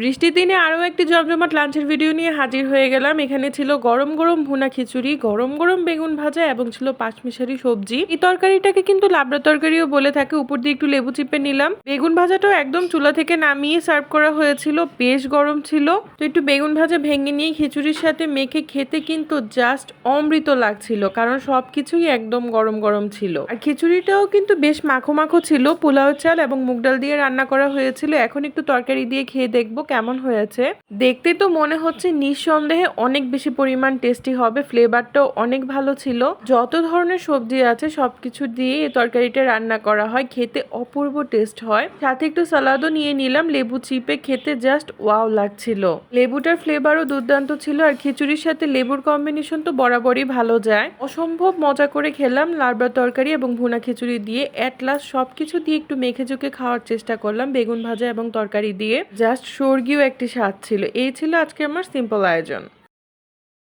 বৃষ্টির দিনে আরও একটি জমজমাট লাঞ্চের ভিডিও নিয়ে হাজির হয়ে গেলাম। এখানে ছিল গরম গরম ভুনা খিচুড়ি, গরম গরম বেগুন ভাজা এবং ছিল পাঁচমিশারি সবজি। এই তরকারিটাকে কিন্তু লাবড়া তরকারিও বলে থাকে। উপর দিয়ে একটু লেবু চিপে নিলাম। বেগুন ভাজাটাও একদম চুলা থেকে নামিয়ে সার্ভ করা হয়েছিল, বেশ গরম ছিল। তো একটু বেগুন ভাজা ভেঙে নিয়ে খিচুড়ির সাথে মেখে খেতে কিন্তু জাস্ট অমৃত লাগছিল, কারণ সবকিছুই একদম গরম গরম ছিল। আর খিচুড়িটাও কিন্তু বেশ মাখো মাখো ছিল। পোলাও চাল এবং মুগ ডাল দিয়ে রান্না করা হয়েছিল। এখন একটু তরকারি দিয়ে খেয়ে দেখবো কেমন হয়েছে। দেখতে তো মনে হচ্ছে নিঃসন্দেহে অনেক বেশি পরিমাণ টেস্টি হবে। ফ্লেভারটাও অনেক ভালো ছিল। যত ধরনের সবজি আছে সবকিছু দিয়ে এই তরকারিটা রান্না করা হয়, খেতে অপূর্ব টেস্ট হয়। সাথে একটু সালাদও নিয়ে নিলাম, লেবু চিপে খেতে জাস্ট ওয়াও লাগছিল। লেবুটার ফ্লেভারও দুর্দান্ত ছিল। আর খিচুড়ির সাথে লেবুর কম্বিনেশন তো বরাবরই ভালো যায়। অসম্ভব মজা করে খেলাম লাবড়া তরকারি এবং ভুনা খিচুড়ি দিয়ে। এট লাস্ট সবকিছু দিয়ে একটু মেখে চুকে খাওয়ার চেষ্টা করলাম বেগুন ভাজা এবং তরকারি দিয়ে। জাস্ট স্বর্গীয় একটি স্বাদ ছিল। এই ছিল আজকে আমার সিম্পল আয়োজন।